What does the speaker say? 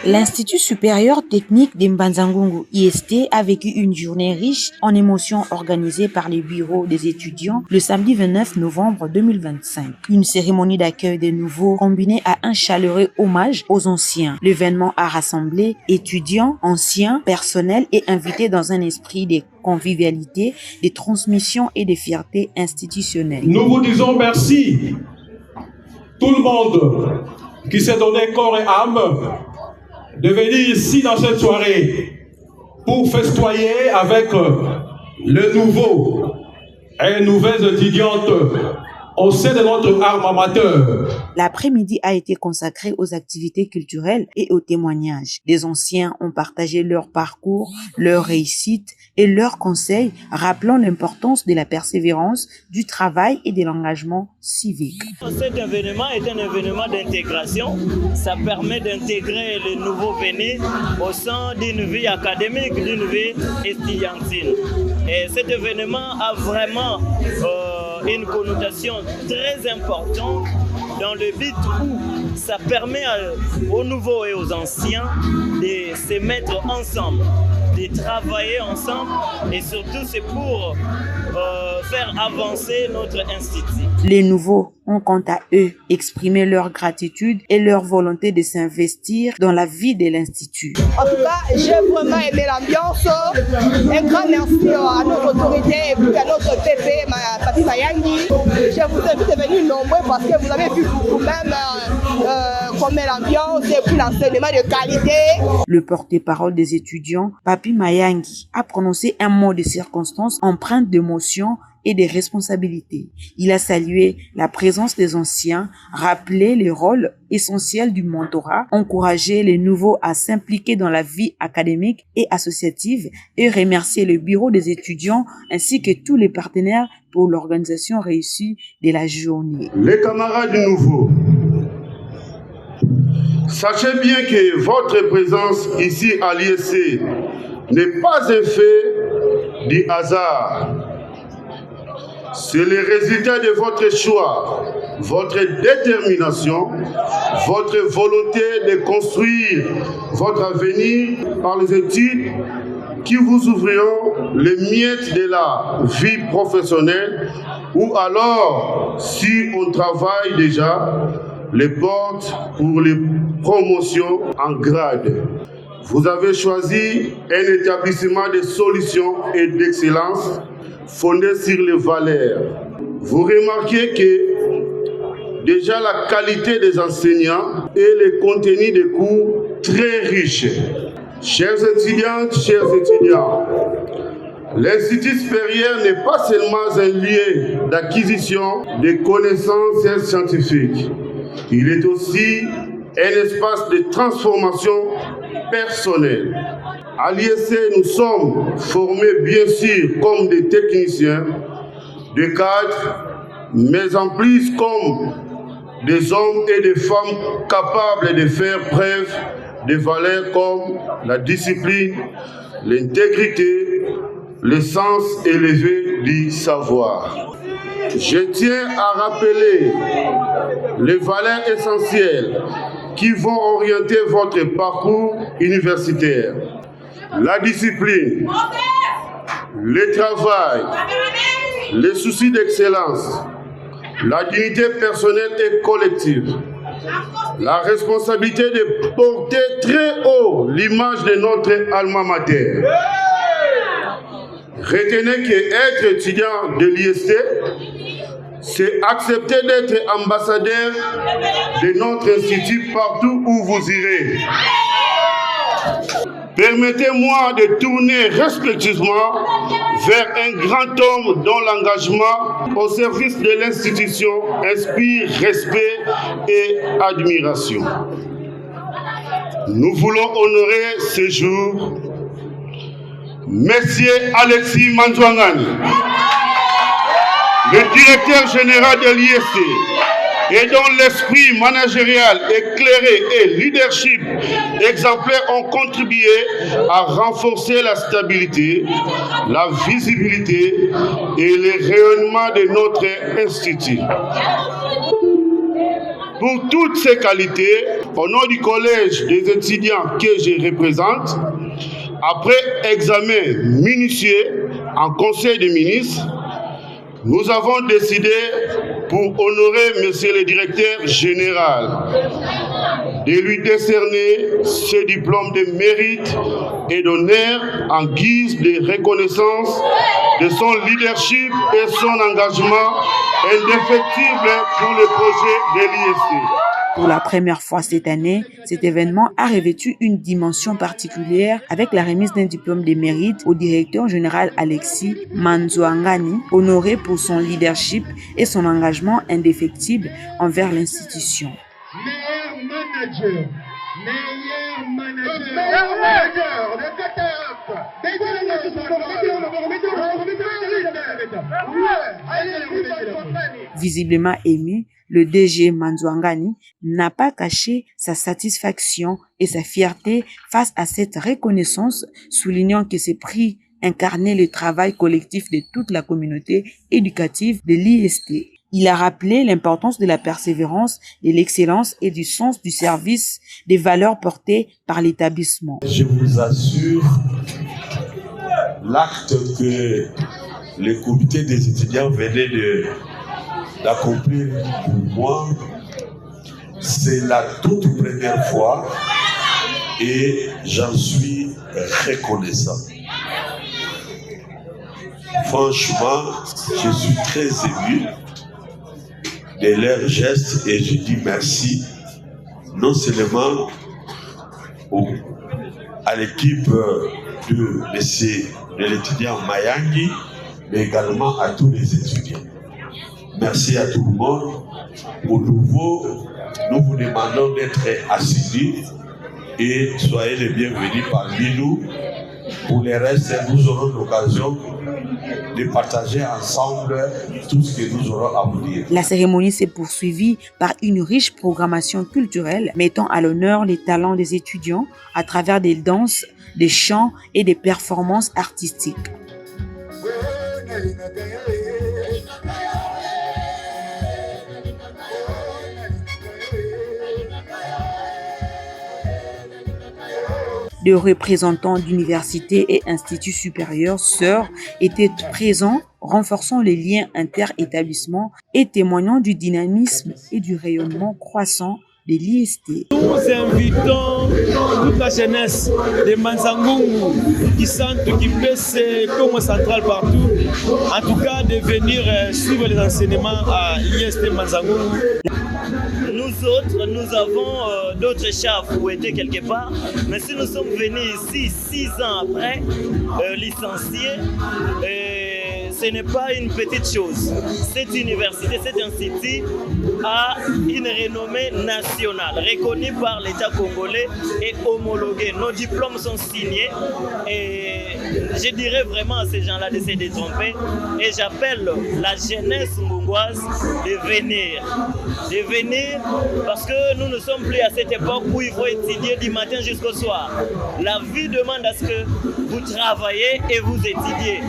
L'Institut supérieur technique de Mbanza-Ngungu, IST, a vécu une journée riche en émotions organisée par les bureaux des étudiants le samedi 29 novembre 2025. Une cérémonie d'accueil des nouveaux combinée à un chaleureux hommage aux anciens. L'événement a rassemblé étudiants, anciens, personnels et invités dans un esprit de convivialité, de transmission et de fierté institutionnelle. Nous vous disons merci, tout le monde qui s'est donné corps et âme, de venir ici dans cette soirée pour festoyer avec les nouveaux et nouvelles étudiantes au sein de notre arme amateur. L'après-midi a été consacré aux activités culturelles et aux témoignages. Les anciens ont partagé leur parcours, leurs réussites et leurs conseils, rappelant l'importance de la persévérance, du travail et de l'engagement civique. Cet événement est un événement d'intégration. Ça permet d'intégrer les nouveaux venus au sein d'une vie académique, d'une vie estudiantine. Et cet événement a vraiment une connotation très importante dans le but où ça permet aux nouveaux et aux anciens de se mettre ensemble, de travailler ensemble et surtout c'est pour faire avancer notre institut. Les nouveaux ont quant à eux exprimé leur gratitude et leur volonté de s'investir dans la vie de l'Institut. En tout cas, j'ai vraiment aimé l'ambiance. Un grand merci à notre autorité et puis à notre TP, Papi Mayangi. Je vous invite à venir nombreux parce que vous avez vu vous-même comment l'ambiance et puis l'enseignement de qualité. Le porte-parole des étudiants, Papi Mayangi, a prononcé un mot de circonstance empreint d'émotion et des responsabilités. Il a salué la présence des anciens, rappelé le rôle essentiel du mentorat, encouragé les nouveaux à s'impliquer dans la vie académique et associative et remercié le bureau des étudiants ainsi que tous les partenaires pour l'organisation réussie de la journée. Les camarades nouveaux, sachez bien que votre présence ici à l'ISC n'est pas un fait du hasard. C'est le résultat de votre choix, votre détermination, votre volonté de construire votre avenir par les études qui vous ouvriront les miettes de la vie professionnelle ou alors, si on travaille déjà, les portes pour les promotions en grade. Vous avez choisi un établissement de solutions et d'excellence fondé sur les valeurs. Vous remarquez que déjà la qualité des enseignants et le contenu des cours très riches. Chères étudiantes, chers étudiants, l'Institut supérieur n'est pas seulement un lieu d'acquisition de connaissances scientifiques. Il est aussi un espace de transformation personnelle. À l'ISC, nous sommes formés bien sûr comme des techniciens, des cadres, mais en plus comme des hommes et des femmes capables de faire preuve de valeurs comme la discipline, l'intégrité, le sens élevé du savoir. Je tiens à rappeler les valeurs essentielles qui vont orienter votre parcours universitaire. La discipline, le travail, les soucis d'excellence, la dignité personnelle et collective, la responsabilité de porter très haut l'image de notre alma mater. Retenez qu'être étudiant de l'IST, c'est accepter d'être ambassadeur de notre institut partout où vous irez. Permettez-moi de tourner respectueusement vers un grand homme dont l'engagement au service de l'institution inspire respect et admiration. Nous voulons honorer ce jour Monsieur Alexis Manzouangani, le directeur général de l'ISC, et dont l'esprit managérial éclairé et leadership exemplaire ont contribué à renforcer la stabilité, la visibilité et le rayonnement de notre institut. pour toutes ses qualités, au nom du collège des étudiants que je représente, après examen minutieux en conseil des ministres, nous avons décidé, pour honorer Monsieur le directeur général, de lui décerner ce diplôme de mérite et d'honneur en guise de reconnaissance de son leadership et son engagement indéfectible pour le projet de l'IST. Pour la première fois cette année, cet événement a revêtu une dimension particulière avec la remise d'un diplôme de mérite au directeur général Alexis Manzouangani, honoré pour son leadership et son engagement indéfectible envers l'institution. Visiblement ému, le DG Manzouangani n'a pas caché sa satisfaction et sa fierté face à cette reconnaissance, soulignant que ces prix incarnaient le travail collectif de toute la communauté éducative de l'IST. Il a rappelé l'importance de la persévérance, de l'excellence et du sens du service, des valeurs portées par l'établissement. Je vous assure, l'acte que le comité des étudiants venait d'accomplir pour moi, c'est la toute première fois et j'en suis reconnaissant. Franchement, je suis très ému de leurs gestes et je dis merci non seulement à l'équipe de l'étudiant Mayangi, mais également à tous les étudiants. Merci à tout le monde. Au nouveau, nous vous demandons d'être assidus et soyez les bienvenus parmi nous. Pour les restes, nous aurons l'occasion de partager ensemble tout ce que nous aurons à vous dire. La cérémonie s'est poursuivie par une riche programmation culturelle mettant à l'honneur les talents des étudiants à travers des danses, des chants et des performances artistiques. Des représentants d'universités et instituts supérieurs sœurs étaient présents, renforçant les liens inter-établissements et témoignant du dynamisme et du rayonnement croissant de l'IST. Nous invitons toute la jeunesse de Manzangungu, qui sentent, qui pèsent comme central partout, en tout cas de venir suivre les enseignements à l'IST Manzangungu. Nous autres, nous avons d'autres chats fouettés quelque part, mais si nous sommes venus ici 6 ans après, licenciés, ce n'est pas une petite chose. Cette université, cet institut a une renommée nationale, reconnue par l'État congolais et homologuée. Nos diplômes sont signés et je dirais vraiment à ces gens-là de se détromper et j'appelle la jeunesse mbungoise de venir parce que nous ne sommes plus à cette époque où il faut étudier du matin jusqu'au soir. La vie demande à ce que vous travaillez et vous étudiez.